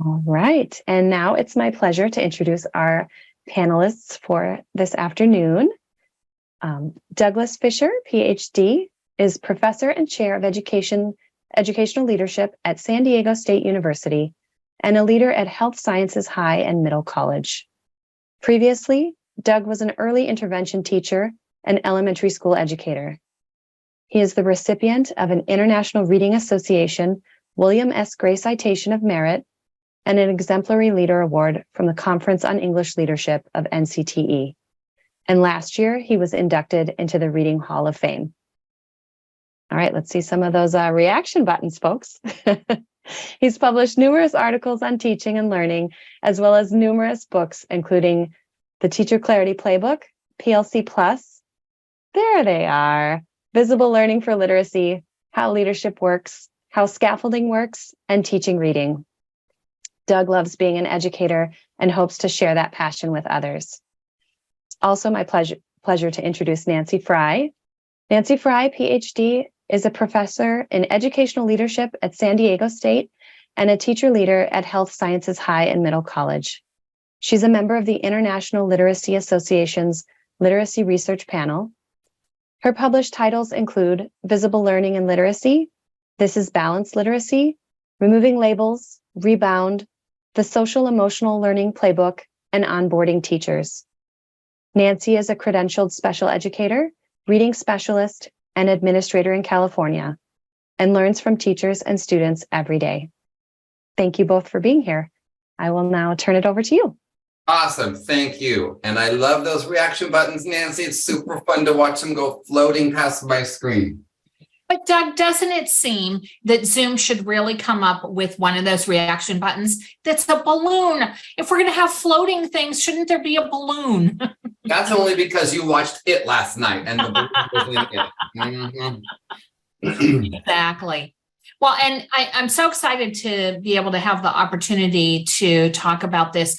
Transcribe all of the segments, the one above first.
All right. And now it's my pleasure to introduce our panelists for this afternoon. Douglas Fisher, PhD, is Professor and Chair of Educational Leadership at San Diego State University and a leader at Health Sciences High and Middle College. Previously, Doug was an early intervention teacher and elementary school educator. He is the recipient of an International Reading Association William S. Gray Citation of Merit and an Exemplary Leader Award from the Conference on English Leadership of NCTE. And last year, he was inducted into the Reading Hall of Fame. All right, let's see some of those reaction buttons, folks. He's published numerous articles on teaching and learning, as well as numerous books, including the Teacher Clarity Playbook, PLC Plus, there they are, Visible Learning for Literacy, How Leadership Works, How Scaffolding Works, and Teaching Reading. Doug loves being an educator and hopes to share that passion with others. It's also my pleasure to introduce Nancy Frey. Nancy Frey, PhD, is a professor in educational leadership at San Diego State and a teacher leader at Health Sciences High and Middle College. She's a member of the International Literacy Association's Literacy Research Panel. Her published titles include Visible Learning and Literacy, This is Balanced Literacy, Removing Labels, Rebound, the Social Emotional Learning Playbook, and Onboarding Teachers. Nancy is a credentialed special educator, reading specialist, and administrator in California, and learns from teachers and students every day. Thank you both for being here. I will now turn it over to you. Awesome, thank you. And I love those reaction buttons, Nancy. It's super fun to watch them go floating past my screen. But Doug, doesn't it seem that Zoom should really come up with one of those reaction buttons that's a balloon? If we're going to have floating things, shouldn't there be a balloon? That's only because you watched it last night and the balloon was in it. Exactly. Well, and I'm so excited to be able to have the opportunity to talk about this.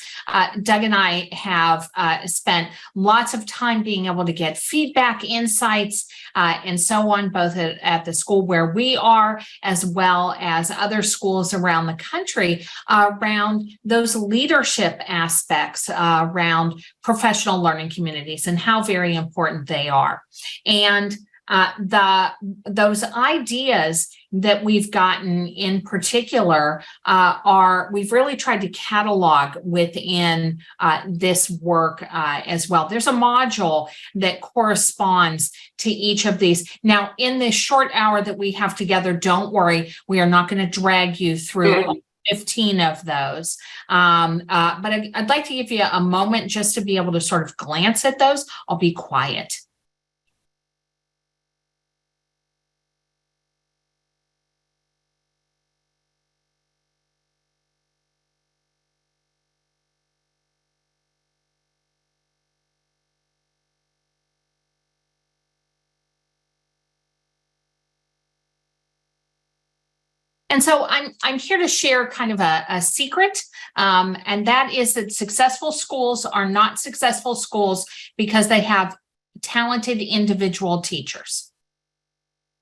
Doug and I have spent lots of time being able to get feedback, insights, and so on, both at the school where we are, as well as other schools around the country, around those leadership aspects around professional learning communities and how very important they are. And those ideas that we've gotten in particular we've really tried to catalog within this work as well. There's a module that corresponds to each of these. Now, in this short hour that we have together, don't worry, we are not going to drag you through 15 of those. But I'd like to give you a moment just to be able to sort of glance at those. I'll be quiet. And so I'm here to share kind of a secret, and that is that successful schools are not successful schools because they have talented individual teachers.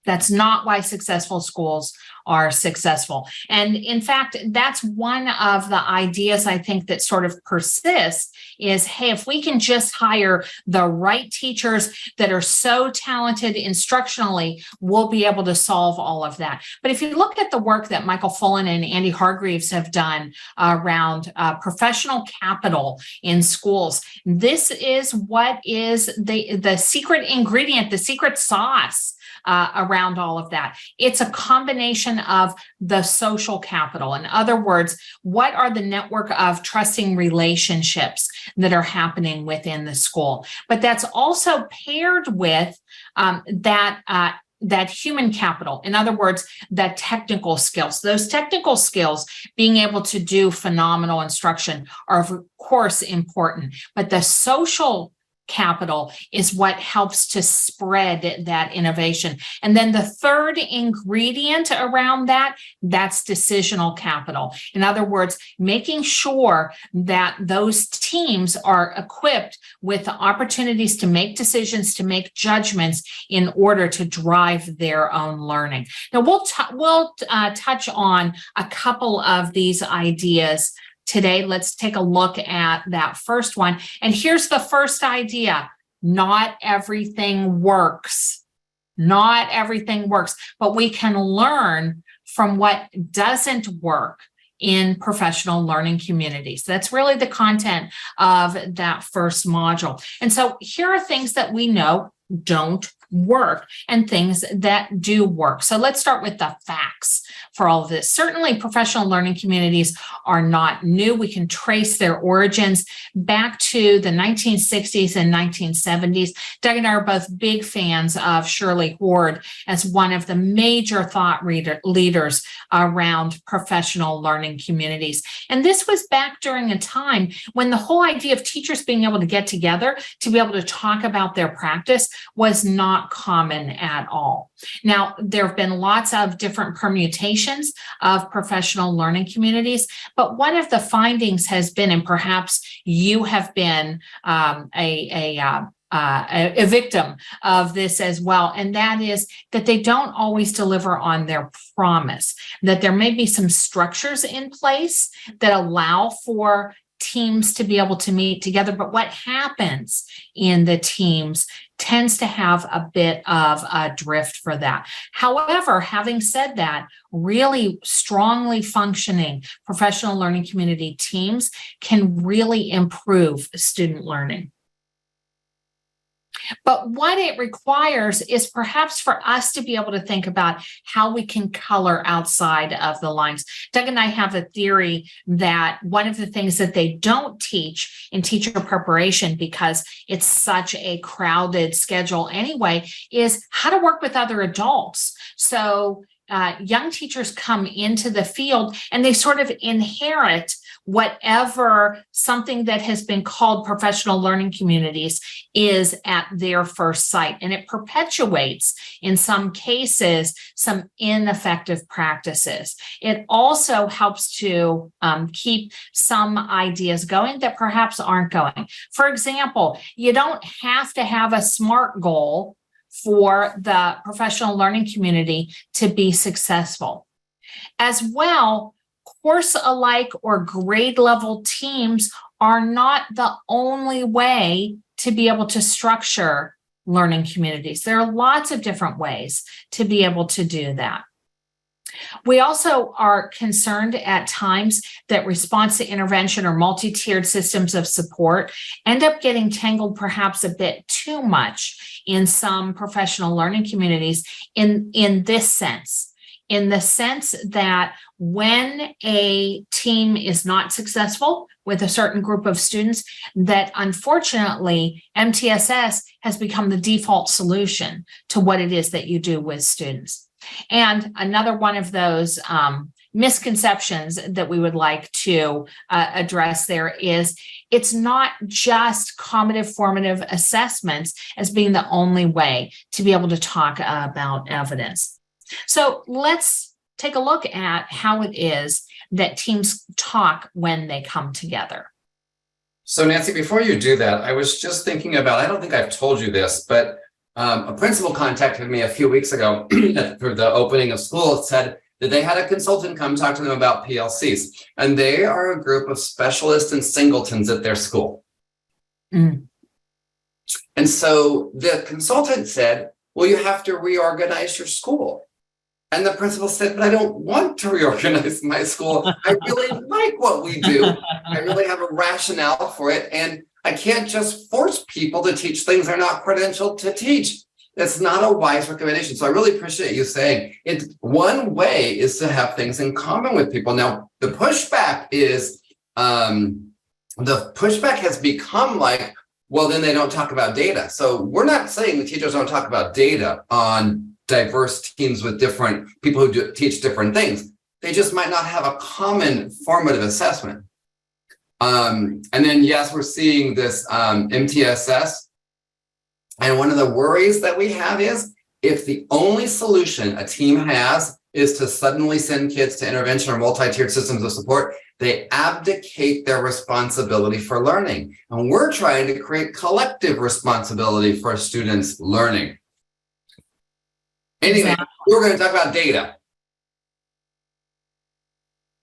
That's not why successful schools are successful. And in fact, that's one of the ideas I think that sort of persists is, hey, if we can just hire the right teachers that are so talented instructionally, we'll be able to solve all of that. But if you look at the work that Michael Fullen and Andy Hargreaves have done around professional capital in schools, this is what is the secret ingredient, the secret sauce around all of that. It's a combination of the social capital. In other words, what are the network of trusting relationships that are happening within the school? But that's also paired with that human capital. In other words, that technical skills. Those technical skills, being able to do phenomenal instruction, are of course important, but the social capital is what helps to spread that innovation. And then the third ingredient around that's decisional capital. In other words, making sure that those teams are equipped with the opportunities to make decisions, to make judgments in order to drive their own learning. Now, we'll touch on a couple of these ideas today. Let's take a look at that first one. And here's the first idea. Not everything works. Not everything works, but we can learn from what doesn't work in professional learning communities. That's really the content of that first module. And so here are things that we know don't work and things that do work. So let's start with the facts for all of this. Certainly, professional learning communities are not new. We can trace their origins back to the 1960s and 1970s. Doug and I are both big fans of Shirley Ward as one of the major thought leaders around professional learning communities. And this was back during a time when the whole idea of teachers being able to get together to be able to talk about their practice was not common at all. Now, there have been lots of different permutations of professional learning communities, but one of the findings has been, and perhaps you have been a victim of this as well, and that is that they don't always deliver on their promise, that there may be some structures in place that allow for teams to be able to meet together, but what happens in the teams tends to have a bit of a drift for that. However, having said that, really strongly functioning professional learning community teams can really improve student learning. But what it requires is perhaps for us to be able to think about how we can color outside of the lines. Doug and I have a theory that one of the things that they don't teach in teacher preparation, because it's such a crowded schedule anyway, is how to work with other adults. So young teachers come into the field and they sort of inherit whatever something that has been called professional learning communities is at their first site. And it perpetuates, in some cases, some ineffective practices. It also helps to keep some ideas going that perhaps aren't going. For example, you don't have to have a SMART goal for the professional learning community to be successful. As well, course alike or grade level teams are not the only way to be able to structure learning communities. There are lots of different ways to be able to do that. We also are concerned at times that response to intervention or multi-tiered systems of support end up getting tangled perhaps a bit too much in some professional learning communities in this sense. In the sense that when a team is not successful with a certain group of students, that unfortunately MTSS has become the default solution to what it is that you do with students. And another one of those misconceptions that we would like to address there is it's not just combative formative assessments as being the only way to be able to talk about evidence. So let's take a look at how it is that teams talk when they come together. So Nancy, before you do that, I was just thinking about, I don't think I've told you this, but a principal contacted me a few weeks ago for the opening of school, said that they had a consultant come talk to them about PLCs, and they are a group of specialists and singletons at their school. And so the consultant said, well, you have to reorganize your school. And the principal said, but I don't want to reorganize my school. I really like what we do. I really have a rationale for it. And I can't just force people to teach things they're not credentialed to teach. That's not a wise recommendation. So I really appreciate you saying it. One way is to have things in common with people. Now, the pushback is, has become like, well, then they don't talk about data. So we're not saying the teachers don't talk about data on diverse teams with different people who teach different things. They just might not have a common formative assessment. And then, yes, we're seeing this MTSS And one of the worries that we have is if the only solution a team has is to suddenly send kids to intervention or multi-tiered systems of support, they abdicate their responsibility for learning. And we're trying to create collective responsibility for students learning. Anyway, Exactly. we're going to talk about data.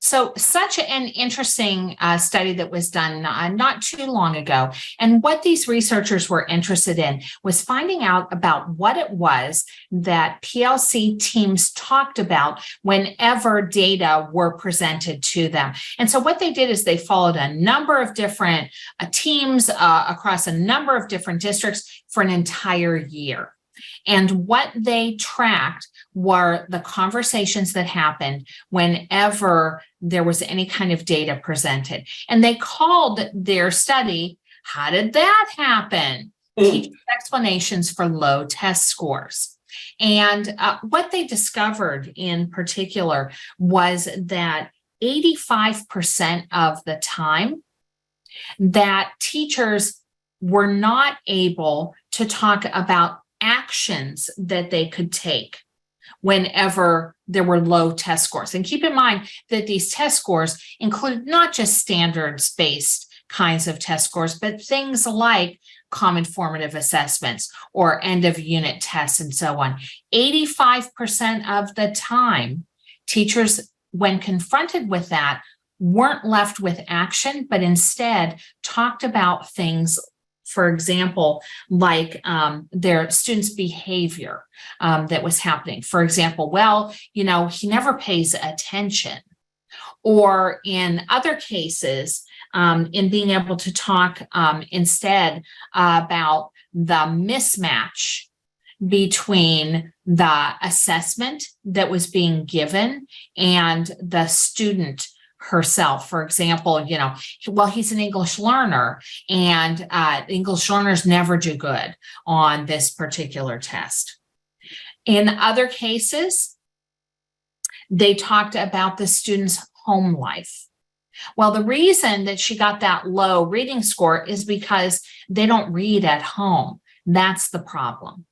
So such an interesting study that was done not too long ago. And what these researchers were interested in was finding out about what it was that PLC teams talked about whenever data were presented to them. And so what they did is they followed a number of different teams across a number of different districts for an entire year. And what they tracked were the conversations that happened whenever there was any kind of data presented. And they called their study, "How did that happen?" Teachers' explanations for low test scores. And what they discovered in particular was that 85% of the time that teachers were not able to talk about actions that they could take whenever there were low test scores. And keep in mind that these test scores include not just standards-based kinds of test scores, but things like common formative assessments or end of unit tests and so on. 85% of the time, teachers, when confronted with that, weren't left with action, but instead talked about things, for example, like their students' behavior that was happening. For example, well, he never pays attention. Or in other cases, in being able to talk instead about the mismatch between the assessment that was being given and the student herself. For example, he's an English learner and English learners never do good on this particular test. In other cases, they talked about the student's home life. Well, the reason that she got that low reading score is because they don't read at home. That's the problem.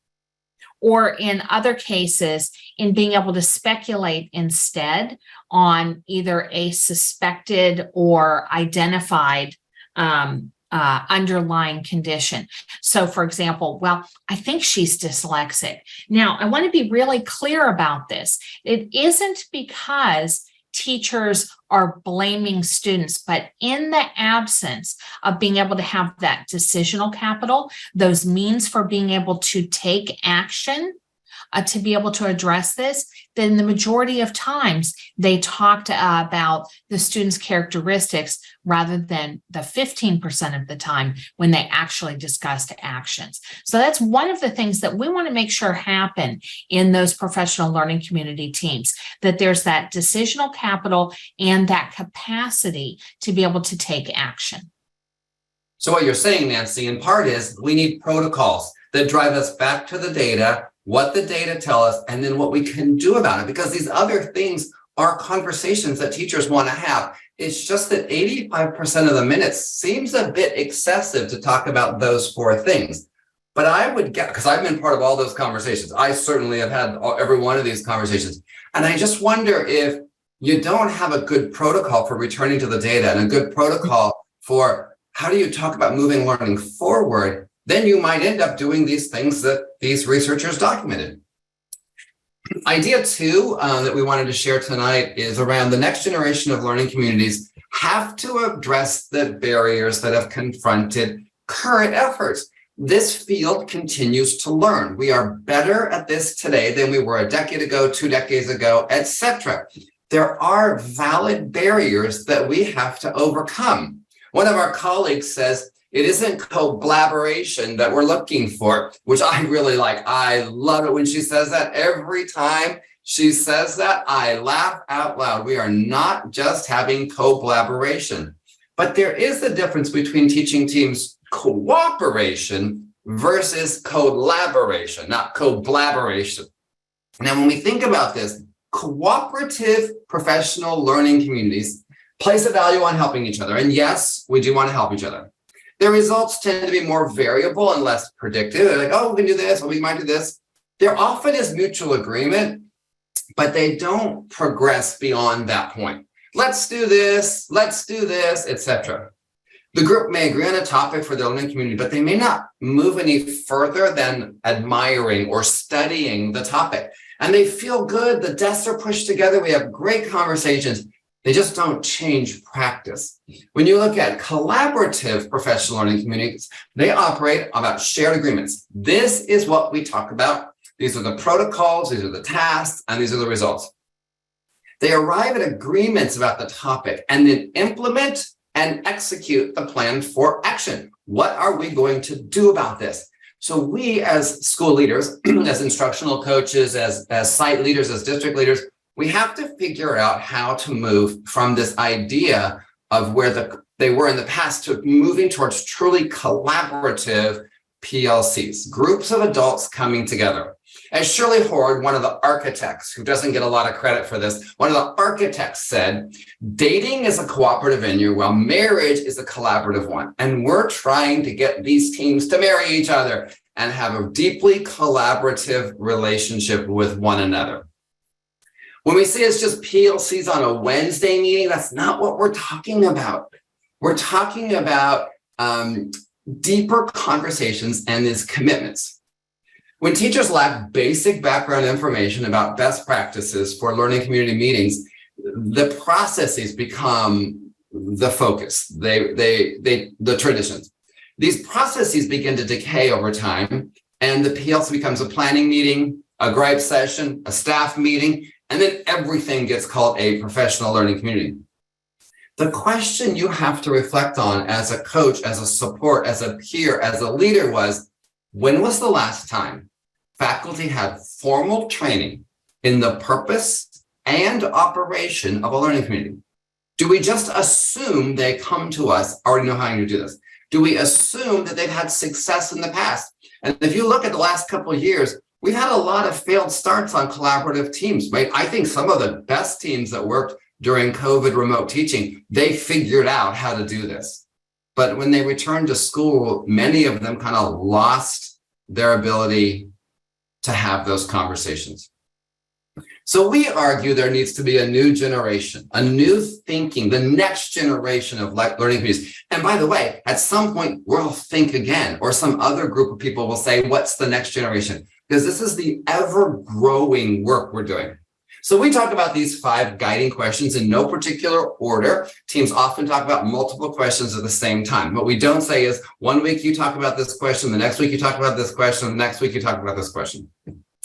Or in other cases, in being able to speculate instead on either a suspected or identified underlying condition. So, for example, well, I think she's dyslexic. Now, I want to be really clear about this. It isn't because teachers are blaming students, but in the absence of being able to have that decisional capital, those means for being able to take action to be able to address this, then the majority of times they talked about the student's characteristics rather than the 15% of the time when they actually discussed actions. So that's one of the things that we want to make sure happen in those professional learning community teams, that there's that decisional capital and that capacity to be able to take action. So what you're saying, Nancy, in part is we need protocols that drive us back to the data, what the data tell us, and then what we can do about it, because these other things are conversations that teachers want to have. It's just that 85% of the minutes seems a bit excessive to talk about those four things. But I would get, because I've been part of all those conversations. I certainly have had every one of these conversations. And I just wonder if you don't have a good protocol for returning to the data and a good protocol for how do you talk about moving learning forward, then you might end up doing these things that these researchers documented. Idea two that we wanted to share tonight is around the next generation of learning communities have to address the barriers that have confronted current efforts. This field continues to learn. We are better at this today than we were a decade ago, 2 decades ago, etc. There are valid barriers that we have to overcome. One of our colleagues says, it isn't collaboration that we're looking for, which I really like. I love it when she says that. Every time she says that, I laugh out loud. We are not just having collaboration, but there is a difference between teaching teams cooperation versus collaboration, not collaboration. Now, when we think about this, cooperative professional learning communities place a value on helping each other. And yes, we do want to help each other. Their results tend to be more variable and less predictive. They're like, oh, we can do this, or we might do this. There often is mutual agreement, but they don't progress beyond that point. Let's do this, etc. The group may agree on a topic for their learning community, but they may not move any further than admiring or studying the topic. And they feel good, the desks are pushed together, we have great conversations. They just don't change practice. When you look at collaborative professional learning communities, they operate about shared agreements. This is what we talk about. These are the protocols, these are the tasks, and these are the results. They arrive at agreements about the topic and then implement and execute the plan for action. What are we going to do about this? So we as school leaders, as instructional coaches, as site leaders, as district leaders, we have to figure out how to move from this idea of where they were in the past to moving towards truly collaborative PLCs, groups of adults coming together. As Shirley Hord, one of the architects, who doesn't get a lot of credit for this, one of the architects said, dating is a cooperative venue while marriage is a collaborative one. And we're trying to get these teams to marry each other and have a deeply collaborative relationship with one another. When we say it's just PLCs on a Wednesday meeting, that's not what we're talking about. We're talking about deeper conversations and these commitments. When teachers lack basic background information about best practices for learning community meetings, the processes become the focus, the traditions. These processes begin to decay over time, and the PLC becomes a planning meeting, a gripe session, a staff meeting, and then everything gets called a professional learning community. The question you have to reflect on as a coach, as a support, as a peer, as a leader was, when was the last time faculty had formal training in the purpose and operation of a learning community? Do we just assume they come to us already know how to do this? Do we assume that they've had success in the past? And if you look at the last couple of years, we've had a lot of failed starts on collaborative teams, right? I think some of the best teams that worked during COVID remote teaching, they figured out how to do this. But when they returned to school, many of them kind of lost their ability to have those conversations. So we argue there needs to be a new generation, a new thinking, the next generation of learning communities. And by the way, at some point, we'll think again, or some other group of people will say, what's the next generation? Because this is the ever-growing work we're doing. So we talk about these 5 guiding questions in no particular order. Teams often talk about multiple questions at the same time. What we don't say is, one week you talk about this question, the next week you talk about this question, the next week you talk about this question.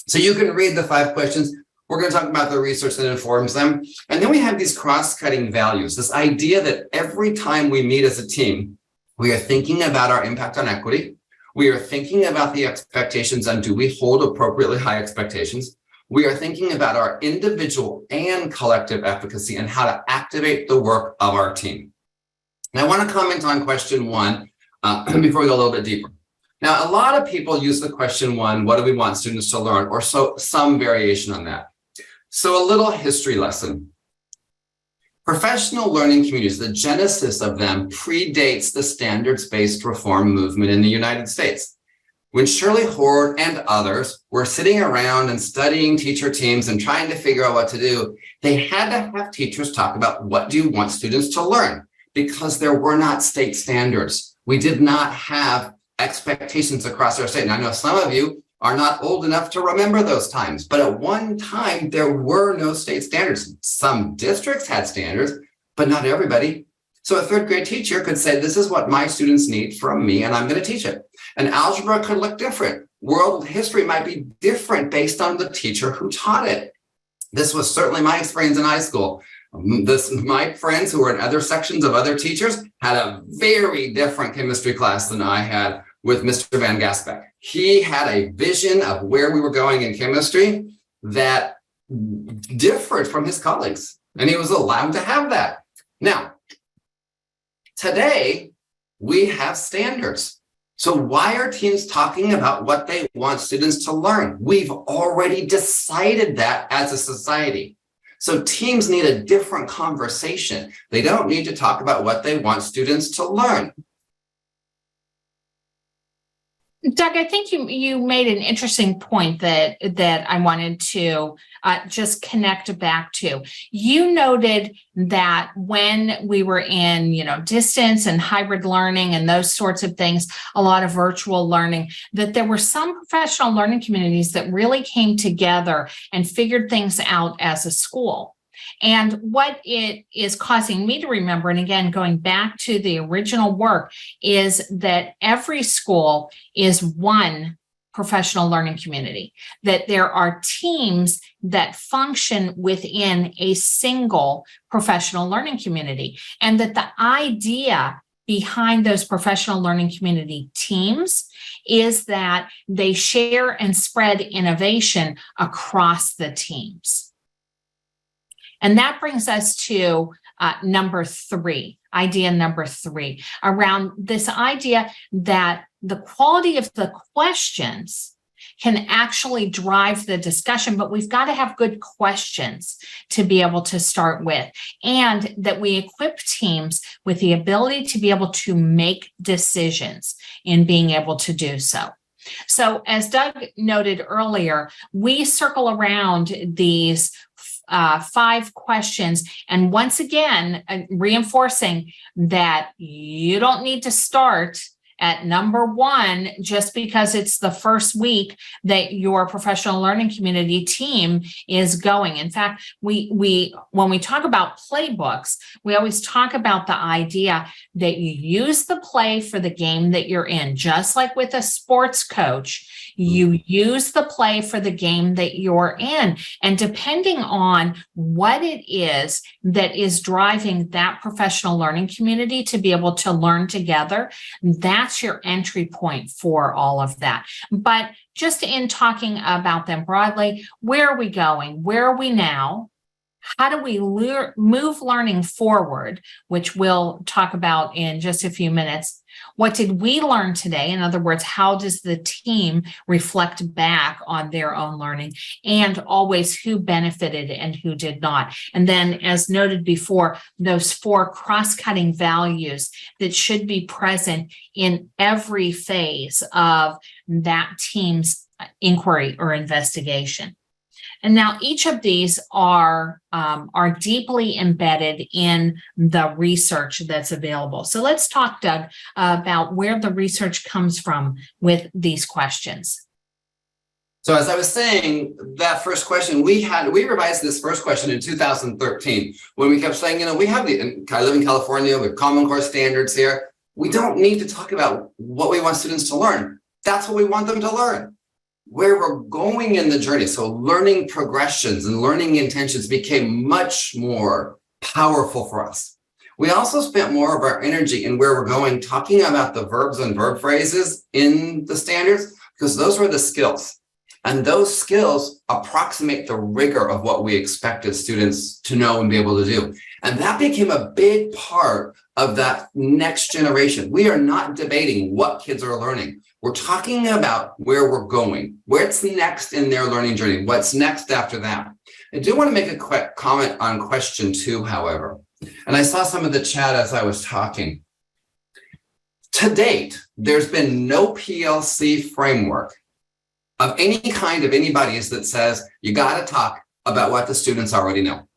So you can read the 5 questions. We're going to talk about the research that informs them. And then we have these cross-cutting values, this idea that every time we meet as a team, we are thinking about our impact on equity. We are thinking about the expectations and do we hold appropriately high expectations? We are thinking about our individual and collective efficacy and how to activate the work of our team. And I want to comment on question 1 before we go a little bit deeper. Now, a lot of people use the question 1, what do we want students to learn, or some variation on that. So a little history lesson. Professional learning communities, the genesis of them predates the standards-based reform movement in the United States. When Shirley Hord and others were sitting around and studying teacher teams and trying to figure out what to do, they had to have teachers talk about what do you want students to learn, because there were not state standards. We did not have expectations across our state. And I know some of you are not old enough to remember those times, but at one time there were no state standards. Some districts had standards, but not everybody. So a 3rd grade teacher could say, this is what my students need from me, and I'm going to teach it. And algebra could look different. World history might be different based on the teacher who taught it. This was certainly my experience in high school. My friends who were in other sections of other teachers had a very different chemistry class than I had with Mr. Van Gasbeck. He had a vision of where we were going in chemistry that differed from his colleagues, and he was allowed to have that. Now, today, we have standards. So why are teams talking about what they want students to learn? We've already decided that as a society. So teams need a different conversation. They don't need to talk about what they want students to learn. Doug, I think you made an interesting point that I wanted to just connect back to. You noted that when we were in, distance and hybrid learning and those sorts of things, a lot of virtual learning, that there were some professional learning communities that really came together and figured things out as a school. And what it is causing me to remember, and again, going back to the original work, is that every school is one professional learning community, that there are teams that function within a single professional learning community, and that the idea behind those professional learning community teams is that they share and spread innovation across the teams. And that brings us to idea number three, around this idea that the quality of the questions can actually drive the discussion, but we've got to have good questions to be able to start with, and that we equip teams with the ability to be able to make decisions in being able to do so. So as Doug noted earlier, we circle around these 5 questions. And once again, reinforcing that you don't need to start at number 1 just because it's the first week that your professional learning community team is going. In fact, we when we talk about playbooks, we always talk about the idea that you use the play for the game that you're in. Just like with a sports coach, you use the play for the game that you're in. And depending on what it is that is driving that professional learning community to be able to learn together, that's your entry point for all of that. But just in talking about them broadly, where are we going? Where are we now? How do we move learning forward, which we'll talk about in just a few minutes? What did we learn today? In other words, how does the team reflect back on their own learning? And always who benefited and who did not. And then, as noted before, those 4 cross-cutting values that should be present in every phase of that team's inquiry or investigation. And now each of these are deeply embedded in the research that's available. So let's talk, Doug, about where the research comes from with these questions. So as I was saying, that first question, we revised this first question in 2013 when we kept saying, I live in California with Common Core standards here. We don't need to talk about what we want students to learn. That's what we want them to learn. Where we're going in the journey. So learning progressions and learning intentions became much more powerful for us. We also spent more of our energy in where we're going, talking about the verbs and verb phrases in the standards, because those were the skills. And those skills approximate the rigor of what we expected students to know and be able to do. And that became a big part of that next generation. We are not debating what kids are learning. We're talking about where we're going, what's next in their learning journey, what's next after that. I do want to make a quick comment on question 2, however. And I saw some of the chat as I was talking. To date, there's been no PLC framework of any kind of anybody's that says you got to talk about what the students already know.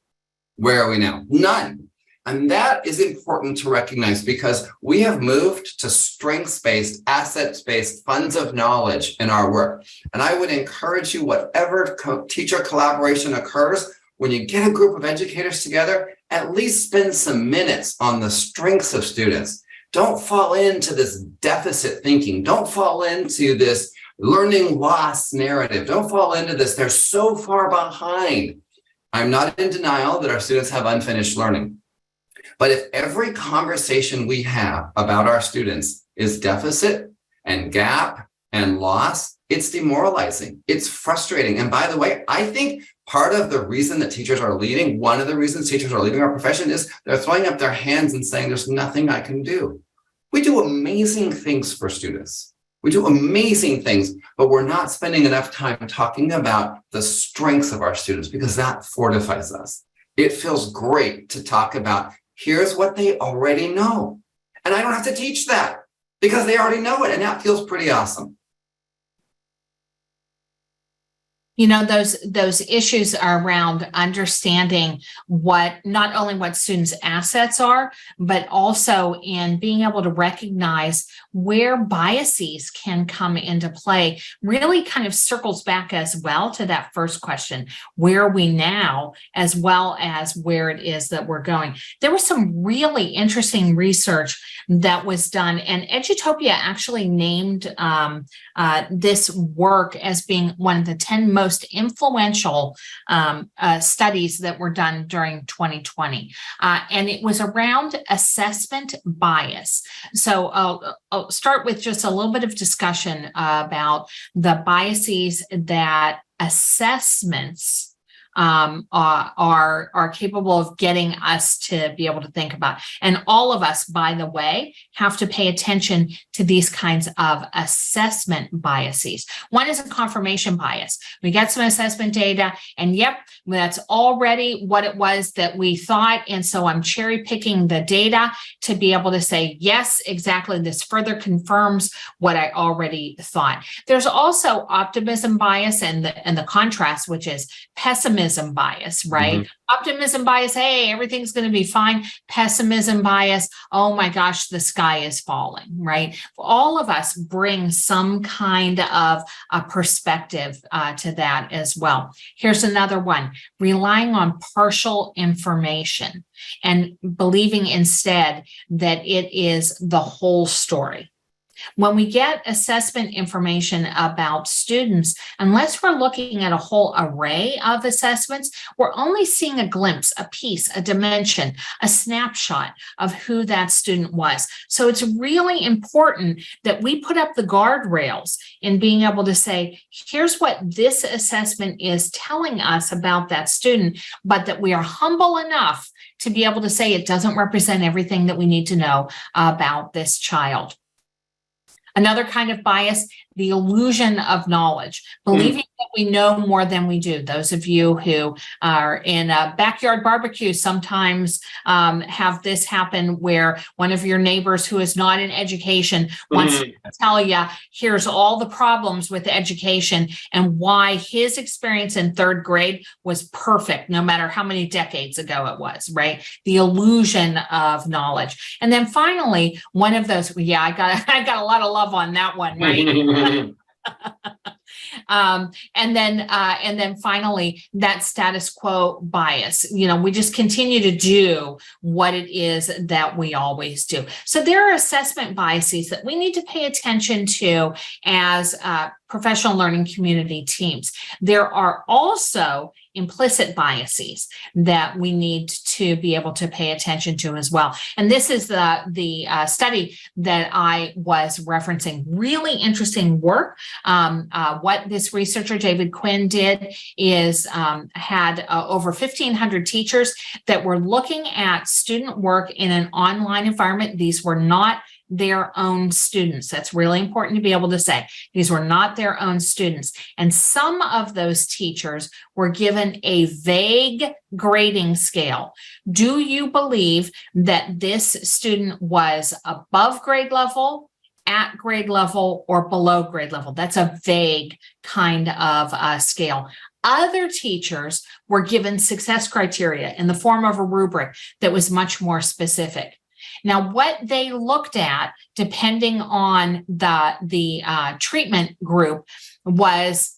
Where are we now? None. And that is important to recognize because we have moved to strengths-based, assets-based funds of knowledge in our work. And I would encourage you, whatever teacher collaboration occurs, when you get a group of educators together, at least spend some minutes on the strengths of students. Don't fall into this deficit thinking. Don't fall into this learning loss narrative. Don't fall into this, they're so far behind. I'm not in denial that our students have unfinished learning. But if every conversation we have about our students is deficit and gap and loss, it's demoralizing. It's frustrating. And by the way, I think part of the reason that teachers are leaving, one of the reasons teachers are leaving our profession is they're throwing up their hands and saying, there's nothing I can do. We do amazing things for students. We do amazing things, but we're not spending enough time talking about the strengths of our students because that fortifies us. It feels great to talk about here's what they already know. And I don't have to teach that because they already know it. And that feels pretty awesome. You know, those issues are around understanding not only what students' assets are, but also in being able to recognize where biases can come into play. Really kind of circles back as well to that first question, where are we now, as well as where it is that we're going. There was some really interesting research that was done, and Edutopia actually named this work as being one of the 10 most influential studies that were done during 2020. And it was around assessment bias. So I'll start with just a little bit of discussion about the biases that assessments are capable of getting us to be able to think about. And all of us, by the way, have to pay attention to these kinds of assessment biases. One is a confirmation bias. We get some assessment data and yep, that's already what it was that we thought. And so I'm cherry picking the data to be able to say, yes, exactly. This further confirms what I already thought. There's also optimism bias and the contrast, which is pessimism bias, right? Mm-hmm. Optimism bias, hey, everything's going to be fine. Pessimism bias, oh my gosh, the sky is falling, right? All of us bring some kind of a perspective to that as well. Here's another one, relying on partial information and believing instead that it is the whole story. When we get assessment information about students, unless we're looking at a whole array of assessments, we're only seeing a glimpse, a piece, a dimension, a snapshot of who that student was. So it's really important that we put up the guardrails in being able to say, here's what this assessment is telling us about that student, but that we are humble enough to be able to say it doesn't represent everything that we need to know about this child. Another kind of bias, the illusion of knowledge, believing that we know more than we do. Those of you who are in a backyard barbecue sometimes have this happen where one of your neighbors who is not in education wants to tell you, here's all the problems with education and why his experience in third grade was perfect, no matter how many decades ago it was, right? The illusion of knowledge. And then finally, one of those, I got a lot of love on that one, right? And then finally, that status quo bias. You know, we just continue to do what it is that we always do. So there are assessment biases that we need to pay attention to as professional learning community teams. There are also implicit biases that we need to be able to pay attention to as well. And this is the study that I was referencing. Really interesting work. What this researcher, David Quinn, did is had over 1,500 teachers that were looking at student work in an online environment. These were not their own students. That's really important to be able to say. These were not their own students. And some of those teachers were given a vague grading scale. Do you believe that this student was above grade level, at grade level, or below grade level? That's a vague kind of scale. Other teachers were given success criteria in the form of a rubric that was much more specific. Now, what they looked at, depending on the treatment group, was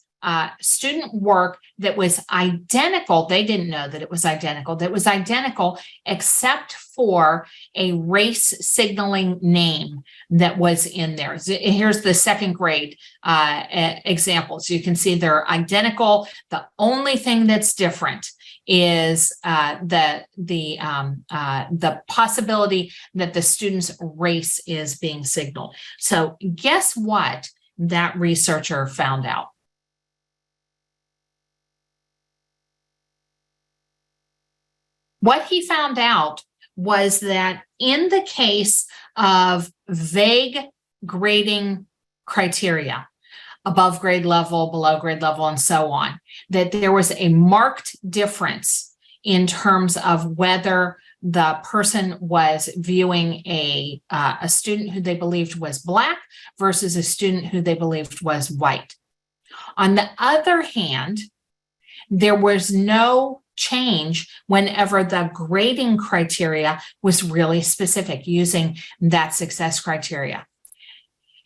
student work that was identical. They didn't know that it was identical. That was identical except for a race signaling name that was in there. Here's the second grade example. So you can see they're identical. The only thing that's different is the possibility that the student's race is being signaled. So guess what that researcher found out? What he found out was that in the case of vague grading criteria, above grade level, below grade level, and so on, that there was a marked difference in terms of whether the person was viewing a student who they believed was Black versus a student who they believed was white. On the other hand, there was no change whenever the grading criteria was really specific using that success criteria.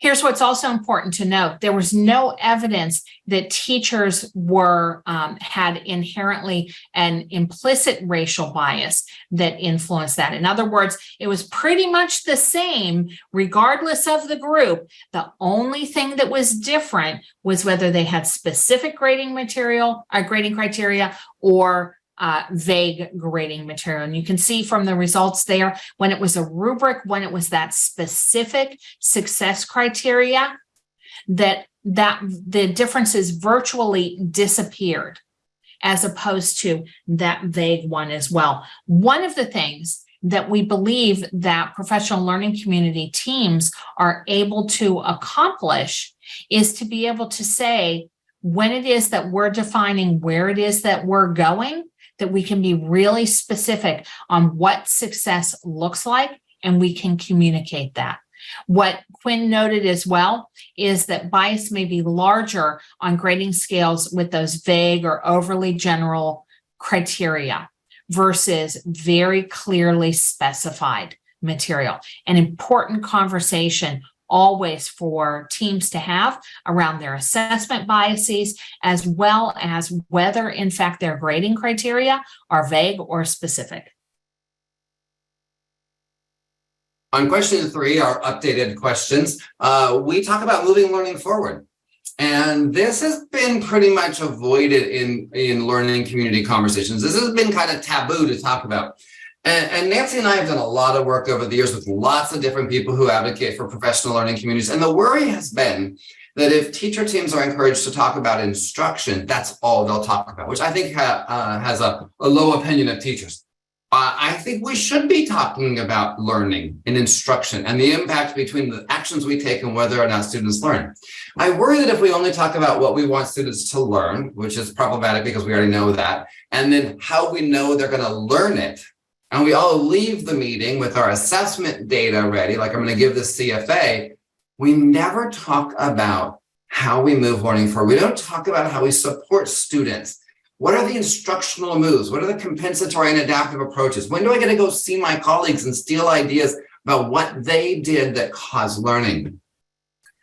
Here's what's also important to note. There was no evidence that teachers were had inherently an implicit racial bias that influenced that. In other words, it was pretty much the same regardless of the group. The only thing that was different was whether they had specific grading criteria or vague grading material. And you can see from the results there, when it was a rubric, when it was that specific success criteria, that the differences virtually disappeared, as opposed to that vague one as well. One of the things that we believe that professional learning community teams are able to accomplish is to be able to say, when it is that we're defining where it is that we're going, that we can be really specific on what success looks like, and we can communicate that. What Quinn noted as well is that bias may be larger on grading scales with those vague or overly general criteria versus very clearly specified material. An important conversation always for teams to have around their assessment biases, as well as whether, in fact, their grading criteria are vague or specific. On question 3, our updated questions, we talk about moving learning forward. And this has been pretty much avoided in learning community conversations. This has been kind of taboo to talk about. And Nancy and I have done a lot of work over the years with lots of different people who advocate for professional learning communities. And the worry has been that if teacher teams are encouraged to talk about instruction, that's all they'll talk about, which I think has a low opinion of teachers. I think we should be talking about learning and instruction and the impact between the actions we take and whether or not students learn. I worry that if we only talk about what we want students to learn, which is problematic because we already know that, and then how we know they're going to learn it, and we all leave the meeting with our assessment data ready, like I'm going to give this CFA, we never talk about how we move learning forward. We don't talk about how we support students. What are the instructional moves? What are the compensatory and adaptive approaches? When do I get to go see my colleagues and steal ideas about what they did that caused learning?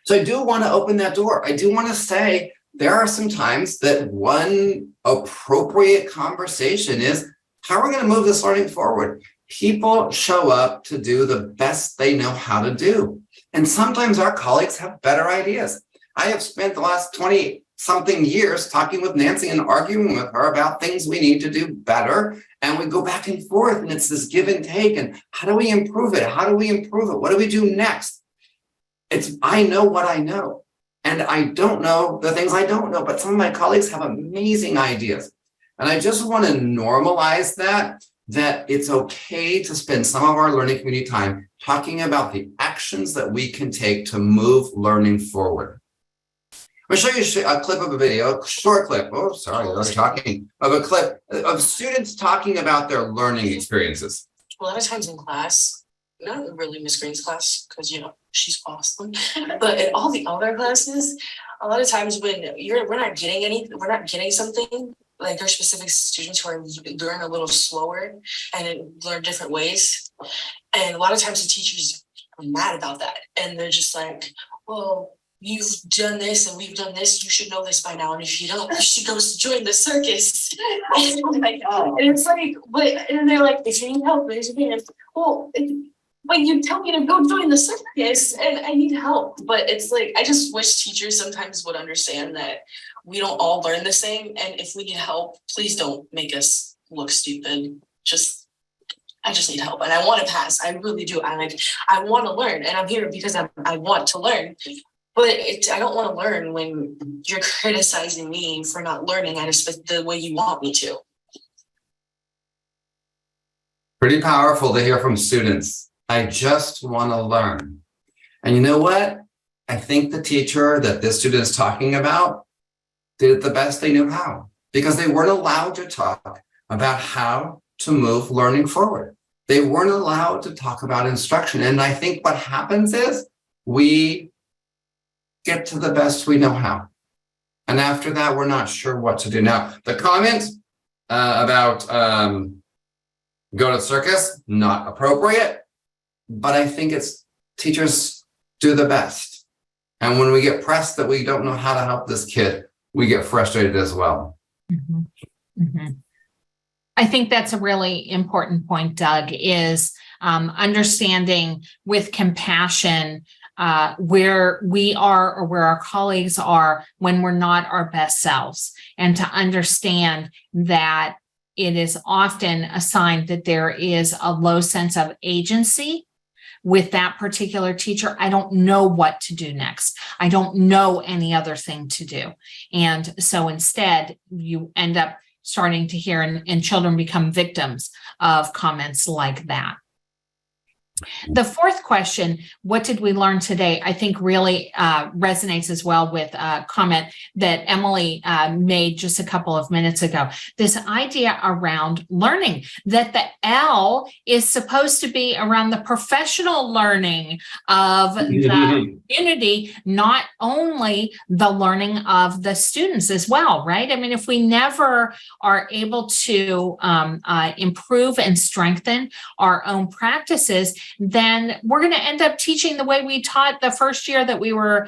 So I do want to open that door. I do want to say there are some times that one appropriate conversation is, how are we going to move this learning forward? People show up to do the best they know how to do. And sometimes our colleagues have better ideas. I have spent the last 20-something years talking with Nancy and arguing with her about things we need to do better. And we go back and forth, and it's this give and take. And how do we improve it? How do we improve it? What do we do next? I know what I know. And I don't know the things I don't know, but some of my colleagues have amazing ideas. And I just want to normalize that it's okay to spend some of our learning community time talking about the actions that we can take to move learning forward. I'm going to show you a clip of a video, a short clip. Oh, sorry, I was talking of a clip of students talking about their learning experiences. A lot of times in class, not really Miss Green's class, because she's awesome, but in all the other classes, a lot of times when we're not getting something. Like there's specific students who learn a little slower and learn different ways. And a lot of times the teachers are mad about that. And they're just like, well, you've done this and we've done this. You should know this by now. And if you don't, you should go join the circus. And it's like, and they're like, if you need help, raise your hand. Well, but you tell me to go join the circus and I need help. But it's like, I just wish teachers sometimes would understand that we don't all learn the same. And if we need help, please don't make us look stupid. I just need help and I want to pass. I really do. I want to learn and I'm here because I want to learn. But I don't want to learn when you're criticizing me for not learning the way you want me to. Pretty powerful to hear from students. I just want to learn. And you know what? I think the teacher that this student is talking about did it the best they knew how, because they weren't allowed to talk about how to move learning forward. They weren't allowed to talk about instruction. And I think what happens is we get to the best we know how. And after that, we're not sure what to do. Now, the comment about go to the circus, not appropriate, but I think it's teachers do the best. And when we get pressed that we don't know how to help this kid, we get frustrated as well. Mm-hmm. Mm-hmm. I think that's a really important point, Doug, is understanding with compassion where we are or where our colleagues are when we're not our best selves, and to understand that it is often a sign that there is a low sense of agency with that particular teacher. I don't know what to do next. I don't know any other thing to do. And so instead, you end up starting to hear and children become victims of comments like that. The fourth question, what did we learn today? I think really resonates as well with a comment that Emily made just a couple of minutes ago. This idea around learning, that the L is supposed to be around the professional learning of the community, not only the learning of the students as well, right? I mean, if we never are able to improve and strengthen our own practices, then we're going to end up teaching the way we taught the first year that we were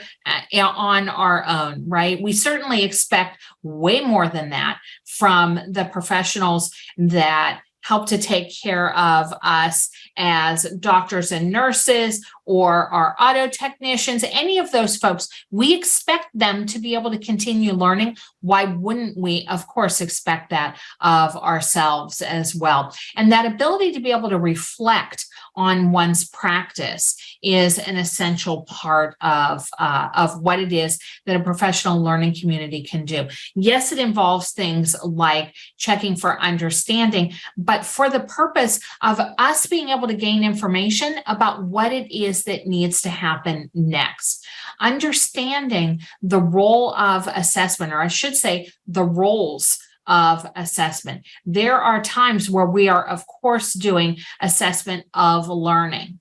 on our own, right? We certainly expect way more than that from the professionals that help to take care of us as doctors and nurses or our auto technicians, any of those folks. We expect them to be able to continue learning. Why wouldn't we, of course, expect that of ourselves as well? And that ability to be able to reflect on one's practice is an essential part of what it is that a professional learning community can do. Yes, it involves things like checking for understanding, but for the purpose of us being able to gain information about what it is that needs to happen next. Understanding the role of assessment, or I should say the roles of assessment. There are times where we are, of course, doing assessment of learning,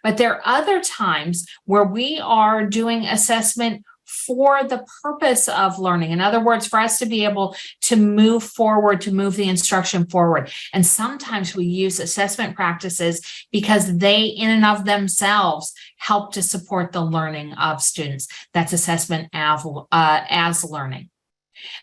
but there are other times where we are doing assessment for the purpose of learning. In other words, for us to be able to move forward, to move the instruction forward. And sometimes we use assessment practices because they, in and of themselves, help to support the learning of students. That's assessment as learning.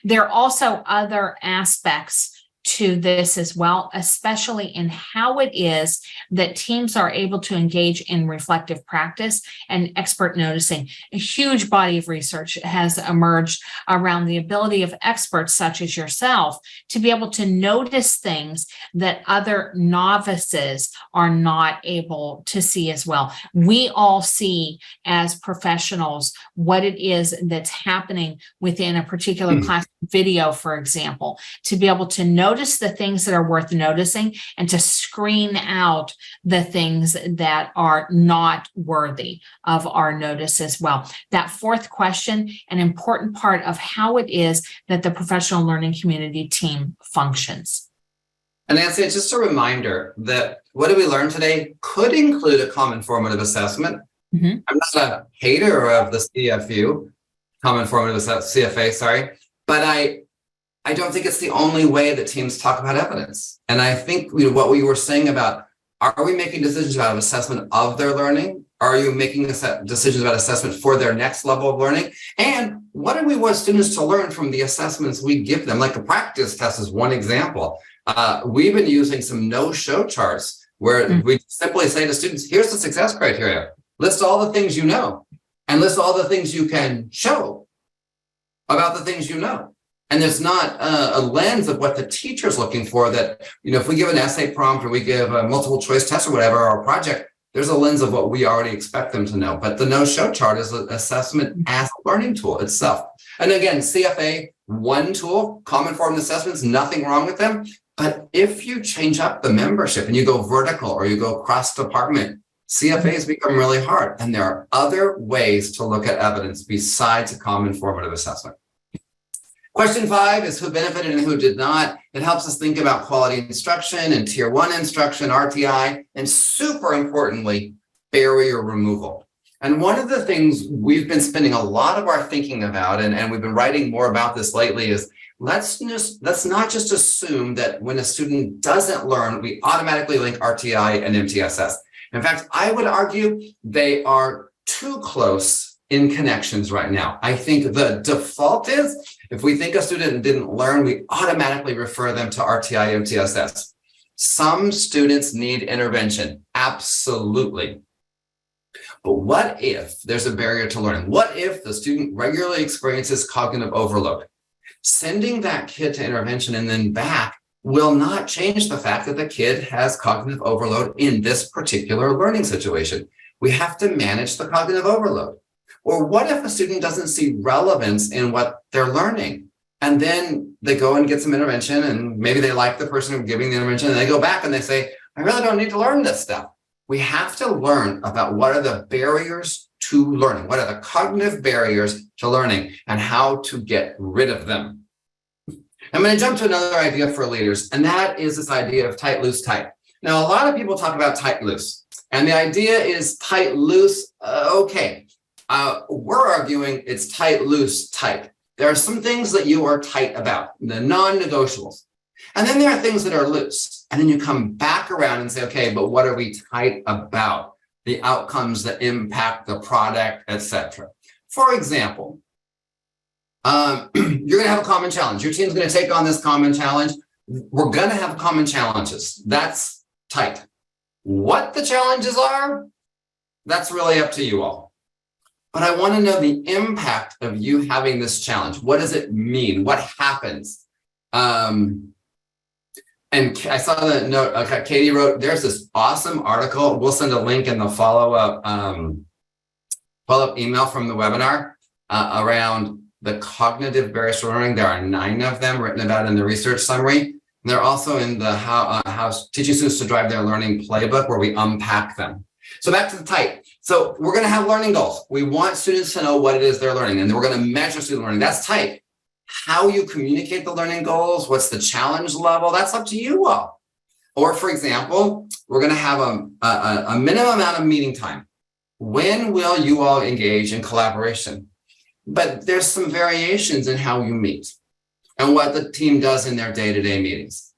There are also other aspects to this as well, especially in how it is that teams are able to engage in reflective practice and expert noticing. A huge body of research has emerged around the ability of experts such as yourself to be able to notice things that other novices are not able to see as well. We all see as professionals what it is that's happening within a particular class video, for example, to be able to notice the things that are worth noticing and to screen out the things that are not worthy of our notice as well. That fourth question, an important part of how it is that the professional learning community team functions. And Nancy, it's just a reminder that what did we learn today could include a common formative assessment. I'm not a hater of the CFA, but I don't think it's the only way that teams talk about evidence. And I think what we were saying about, are we making decisions about assessment of their learning? Are you making decisions about assessment for their next level of learning? And what do we want students to learn from the assessments we give them? Like a practice test is one example. We've been using some no-show charts where we simply say to students, here's the success criteria. List all the things you know and list all the things you can show about the things you know. And there's not a lens of what the teacher's looking for that, if we give an essay prompt or we give a multiple choice test or whatever, or a project, there's a lens of what we already expect them to know. But the no-show chart is an assessment as a learning tool itself. And again, CFA, one tool, common formative assessments, nothing wrong with them. But if you change up the membership and you go vertical or you go cross-department, CFAs become really hard. And there are other ways to look at evidence besides a common formative assessment. Question 5 is who benefited and who did not. It helps us think about quality instruction and tier 1 instruction, RTI, and super importantly, barrier removal. And one of the things we've been spending a lot of our thinking about, and we've been writing more about this lately, is let's not just assume that when a student doesn't learn, we automatically link RTI and MTSS. In fact, I would argue they are too close in connections right now. I think the default is, if we think a student didn't learn, we automatically refer them to RTI, MTSS. Some students need intervention, absolutely. But what if there's a barrier to learning? What if the student regularly experiences cognitive overload? Sending that kid to intervention and then back will not change the fact that the kid has cognitive overload in this particular learning situation. We have to manage the cognitive overload. Or what if a student doesn't see relevance in what they're learning? And then they go and get some intervention, and maybe they like the person who's giving the intervention, and they go back and they say, I really don't need to learn this stuff. We have to learn about what are the barriers to learning, what are the cognitive barriers to learning, and how to get rid of them. I'm going to jump to another idea for leaders, and that is this idea of tight, loose, tight. Now, a lot of people talk about tight, loose, and the idea is tight, loose. Okay, we're arguing it's tight, loose, tight. There are some things that you are tight about, the non-negotiables. And then there are things that are loose. And then you come back around and say, okay, but what are we tight about? The outcomes that impact the product, etc. For example, you're going to have a common challenge. Your team's going to take on this common challenge. We're going to have common challenges. That's tight. What the challenges are, that's really up to you all. But I want to know the impact of you having this challenge. What does it mean? What happens? And I saw the note, Katie wrote, there's this awesome article. We'll send a link in the follow-up email from the webinar around the cognitive barriers to learning. There are 9 of them written about in the research summary. And they're also in the how teaching students to drive their learning playbook, where we unpack them. So back to the tight. So we're going to have learning goals. We want students to know what it is they're learning, and then we're going to measure student learning. That's tight. How you communicate the learning goals, what's the challenge level, that's up to you all. Or for example, we're going to have a minimum amount of meeting time. When will you all engage in collaboration? But there's some variations in how you meet and what the team does in their day-to-day meetings.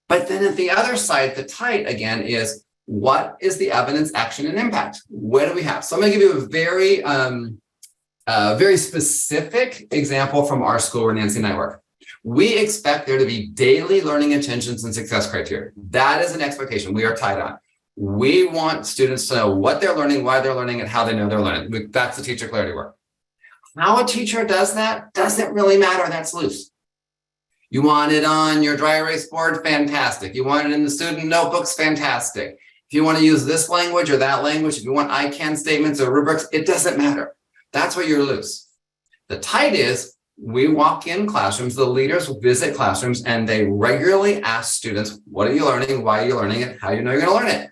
But then at the other side, the tight again is, what is the evidence, action, and impact? What do we have? So I'm going to give you a very specific example from our school where Nancy and I work. We expect there to be daily learning intentions and success criteria. That is an expectation we are tied on. We want students to know what they're learning, why they're learning, and how they know they're learning. That's the teacher clarity work. How a teacher does that doesn't really matter. That's loose. You want it on your dry erase board? Fantastic. You want it in the student notebooks? Fantastic. If you want to use this language or that language, if you want I can statements or rubrics, it doesn't matter. That's what you're loose. The tight is, we walk in classrooms, the leaders visit classrooms, and they regularly ask students, what are you learning? Why are you learning it? How do you know you're going to learn it?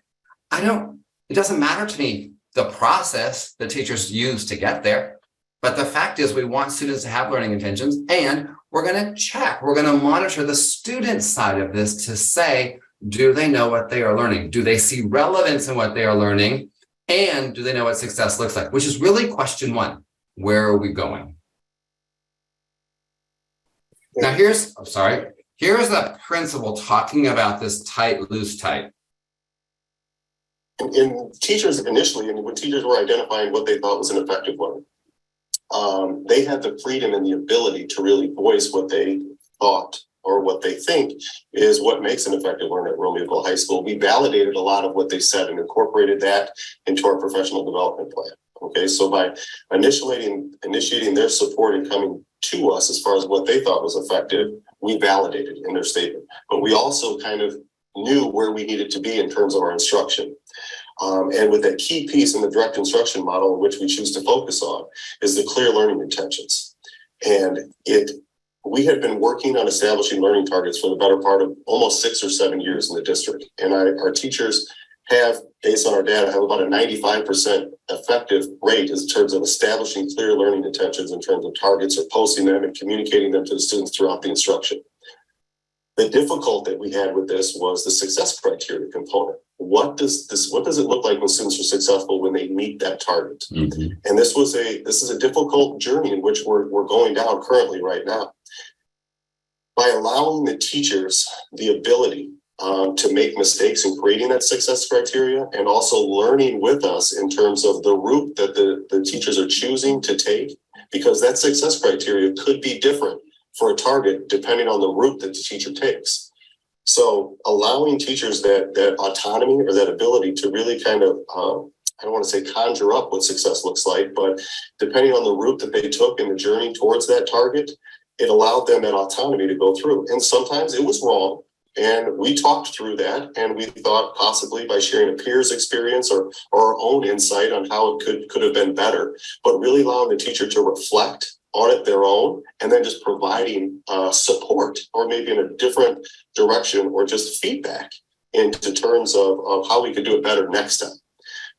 It doesn't matter to me the process the teachers use to get there. But the fact is, we want students to have learning intentions, and we're going to check, we're going to monitor the student side of this to say, do they know what they are learning? Do they see relevance in what they are learning? And do they know what success looks like? Which is really question 1. Where are we going? Now here's the principal talking about this tight, loose, tight. And teachers initially, and when teachers were identifying what they thought was an effective learner, they had the freedom and the ability to really voice what they thought or what they think is what makes an effective learner at Romeoville High School. We validated a lot of what they said and incorporated that into our professional development plan. Okay, so by initiating their support and coming to us as far as what they thought was effective, we validated in their statement. But we also kind of knew where we needed to be in terms of our instruction. And with that key piece in the direct instruction model, which we choose to focus on, is the clear learning intentions. And we had been working on establishing learning targets for the better part of almost 6 or 7 years in the district. And our teachers have, based on our data, have about a 95% effective rate in terms of establishing clear learning intentions in terms of targets or posting them and communicating them to the students throughout the instruction. The difficulty that we had with this was the success criteria component. what does it look like when students are successful when they meet that target? Mhm. And this is a difficult journey in which we're going down currently right now. By allowing the teachers the ability to make mistakes in creating that success criteria, and also learning with us in terms of the route that the teachers are choosing to take, because that success criteria could be different for a target depending on the route that the teacher takes. So allowing teachers that autonomy or that ability to really kind of, I don't want to say conjure up what success looks like, but depending on the route that they took in the journey towards that target, it allowed them that autonomy to go through. And sometimes it was wrong. And we talked through that, and we thought possibly by sharing a peer's experience or our own insight on how it could have been better, but really allowing the teacher to reflect on it their own, and then just providing support, or maybe in a different direction, or just feedback into terms of how we could do it better next time.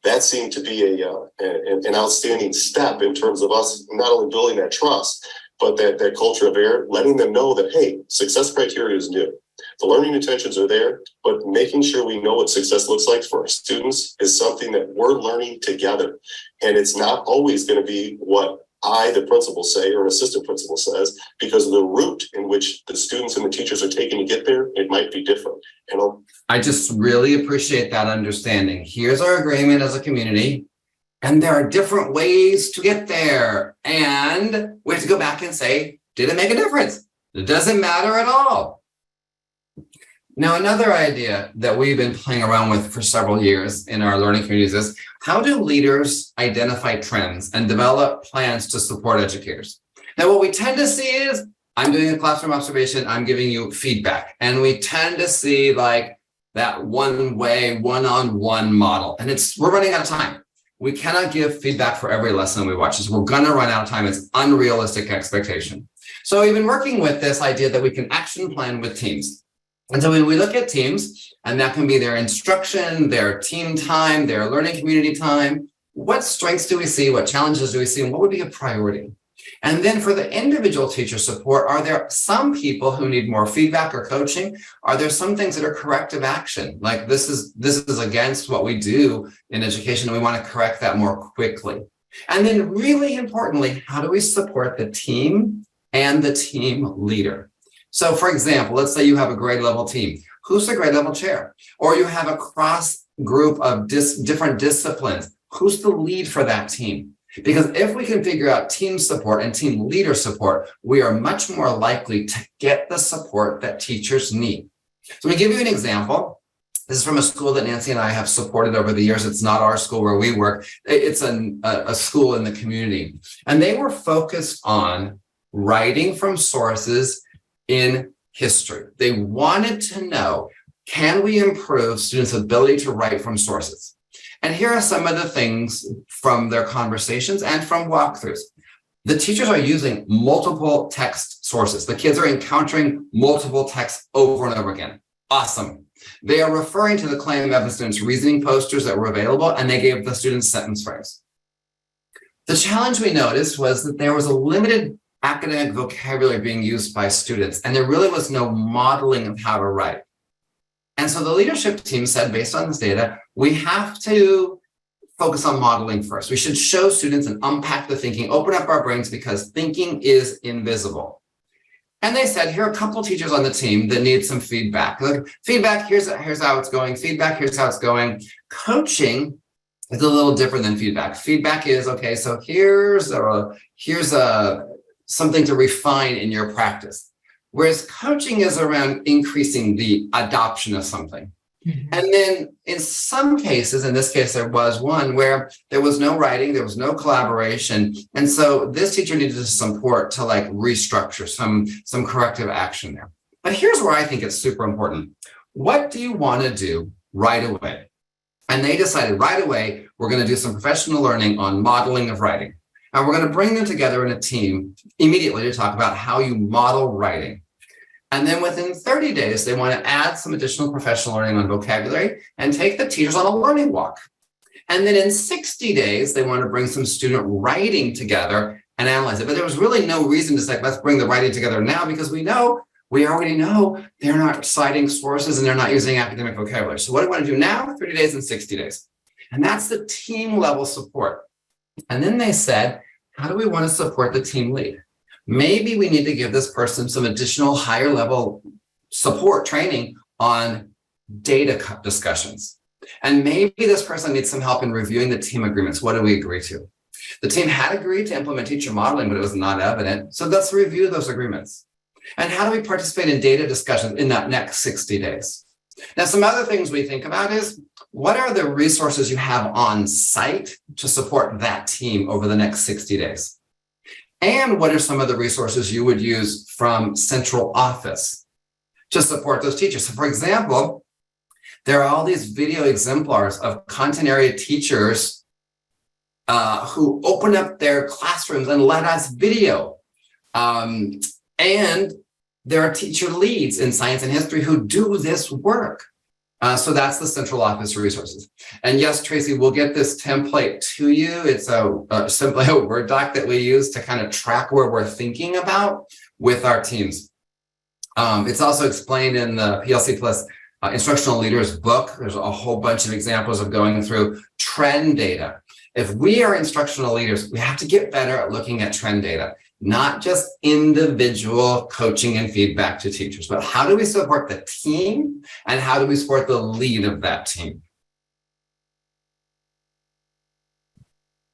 That seemed to be an outstanding step in terms of us not only building that trust, but that culture of error, letting them know that, hey, success criteria is new. The learning intentions are there, but making sure we know what success looks like for our students is something that we're learning together. And it's not always going to be what I, the principal, say, or an assistant principal says, because of the route in which the students and the teachers are taking to get there, it might be different. And I just really appreciate that understanding. Here's our agreement as a community, and there are different ways to get there. And we have to go back and say, did it make a difference? It doesn't matter at all. Now, another idea that we've been playing around with for several years in our learning communities is, how do leaders identify trends and develop plans to support educators? Now, what we tend to see is, I'm doing a classroom observation, I'm giving you feedback. And we tend to see like that one-way, one-on-one model. And we're running out of time. We cannot give feedback for every lesson we watch. We're going to run out of time. It's unrealistic expectation. So we've been working with this idea that we can action plan with teams. And so when we look at teams, and that can be their instruction, their team time, their learning community time, what strengths do we see? What challenges do we see? And what would be a priority? And then for the individual teacher support, are there some people who need more feedback or coaching? Are there some things that are corrective action? Like this is against what we do in education, and we want to correct that more quickly. And then really importantly, how do we support the team and the team leader? So for example, let's say you have a grade level team. Who's the grade level chair? Or you have a cross group of different disciplines. Who's the lead for that team? Because if we can figure out team support and team leader support, we are much more likely to get the support that teachers need. So let me give you an example. This is from a school that Nancy and I have supported over the years. It's not our school where we work. It's a school in the community. And they were focused on writing from sources in history. They wanted to know, can we improve students' ability to write from sources? And here are some of the things from their conversations and from walkthroughs. The teachers are using multiple text sources. The kids are encountering multiple texts over and over again. Awesome. They are referring to the claim of evidence reasoning posters that were available, and they gave the students sentence phrase. The challenge we noticed was that there was a limited academic vocabulary being used by students, and there really was no modeling of how to write. And so the leadership team said, based on this data, we have to focus on modeling first. We should show students and unpack the thinking, open up our brains, because thinking is invisible. And they said, here are a couple teachers on the team that need some feedback. Like, feedback, here's how it's going. Feedback, here's how it's going. Coaching is a little different than feedback. Feedback is, okay, so here's something to refine in your practice. Whereas coaching is around increasing the adoption of something. Mm-hmm. And then in some cases, in this case, there was one where there was no writing, there was no collaboration. And so this teacher needed some support to like restructure some corrective action there. But here's where I think it's super important. What do you want to do right away? And they decided right away, we're going to do some professional learning on modeling of writing. And we're going to bring them together in a team immediately to talk about how you model writing. And then within 30 days, they want to add some additional professional learning on vocabulary and take the teachers on a learning walk. And then in 60 days, they want to bring some student writing together and analyze it. But there was really no reason to say, let's bring the writing together now, because we know We already know they're not citing sources and they're not using academic vocabulary. So what do I want to do now? 30 days and 60 days. And that's the team level support. And then they said, how do we want to support the team lead? Maybe we need to give this person some additional higher level support training on data discussions. And maybe this person needs some help in reviewing the team agreements. What do we agree to? The team had agreed to implement teacher modeling, but it was not evident. So let's review those agreements. And how do we participate in data discussions in that next 60 days? Now, some other things we think about is, what are the resources you have on site to support that team over the next 60 days? And what are some of the resources you would use from central office to support those teachers? So for example, there are all these video exemplars of content area teachers who open up their classrooms and let us video. And there are teacher leads in science and history who do this work. So that's the central office resources. And yes, Tracy, we'll get this template to you. It's simply a Word doc that we use to kind of track where we're thinking about with our teams. It's also explained in the PLC Plus Instructional Leaders book. There's a whole bunch of examples of going through trend data. If we are instructional leaders, we have to get better at looking at trend data, not just individual coaching and feedback to teachers, but how do we support the team and how do we support the lead of that team?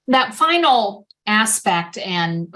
That final aspect and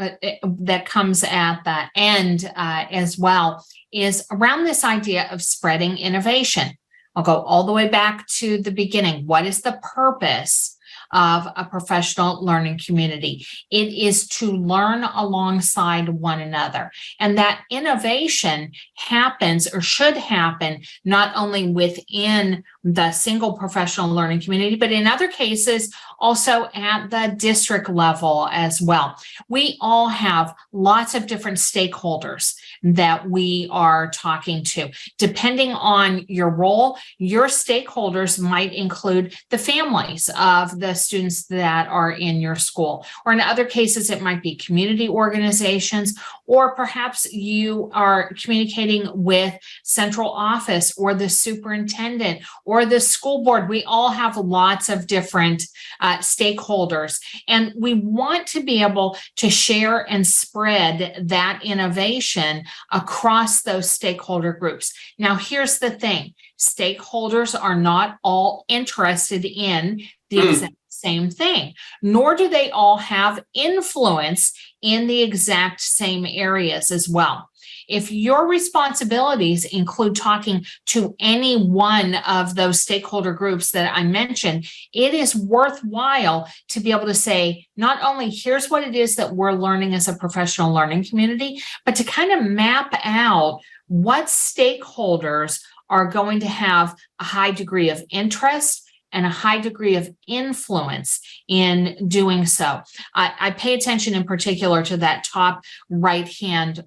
that comes at the end as well is around this idea of spreading innovation. I'll go all the way back to the beginning. What is the purpose of a professional learning community? It is to learn alongside one another. And that innovation happens or should happen not only within the single professional learning community, but in other cases, also at the district level as well. We all have lots of different stakeholders that we are talking to. Depending on your role, your stakeholders might include the families of the students that are in your school, or in other cases, it might be community organizations, or perhaps you are communicating with central office or the superintendent or the school board. We all have lots of different stakeholders, and we want to be able to share and spread that innovation across those stakeholder groups. Now, here's the thing. Stakeholders are not all interested in the exact same thing, nor do they all have influence in the exact same areas as well. If your responsibilities include talking to any one of those stakeholder groups that I mentioned, it is worthwhile to be able to say, not only here's what it is that we're learning as a professional learning community, but to kind of map out what stakeholders are going to have a high degree of interest and a high degree of influence in doing so. I pay attention in particular to that top right-hand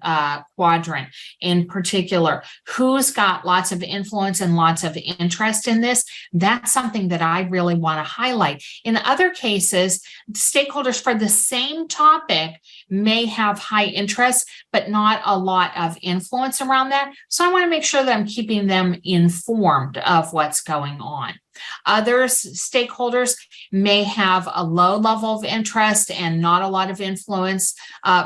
quadrant in particular. Who's got lots of influence and lots of interest in this? That's something that I really want to highlight. In other cases, stakeholders for the same topic may have high interest, but not a lot of influence around that. So I want to make sure that I'm keeping them informed of what's going on. Other stakeholders may have a low level of interest and not a lot of influence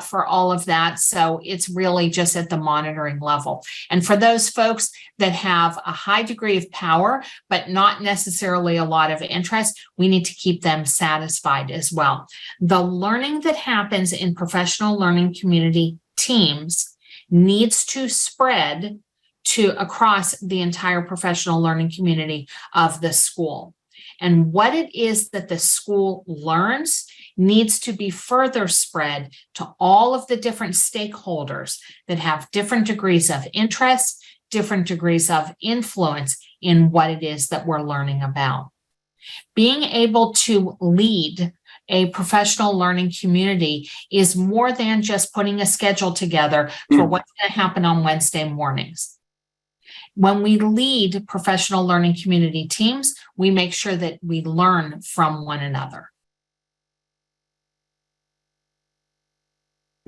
for all of that. So it's really just at the monitoring level. And for those folks that have a high degree of power, but not necessarily a lot of interest, we need to keep them satisfied as well. The learning that happens in professional learning community teams needs to spread across the entire professional learning community of the school. And what it is that the school learns needs to be further spread to all of the different stakeholders that have different degrees of interest, different degrees of influence in what it is that we're learning about. Being able to lead a professional learning community is more than just putting a schedule together for what's going to happen on Wednesday mornings. When we lead professional learning community teams, we make sure that we learn from one another.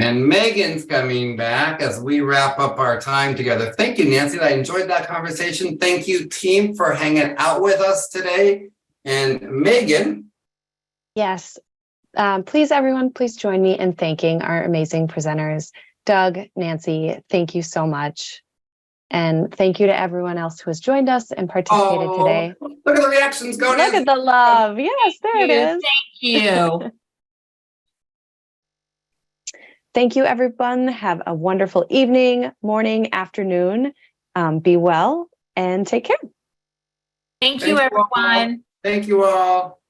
And Megan's coming back as we wrap up our time together. Thank you, Nancy. I enjoyed that conversation. Thank you, team, for hanging out with us today. And Megan. Yes. Please, everyone, please join me in thanking our amazing presenters. Doug, Nancy, thank you so much. And thank you to everyone else who has joined us and participated today. Look at the reactions going Look at the love. Yes, there it is. Thank you. Thank you, everyone. Have a wonderful evening, morning, afternoon. Be well and take care. Thank you, Thank you all. everyone. Thank you all.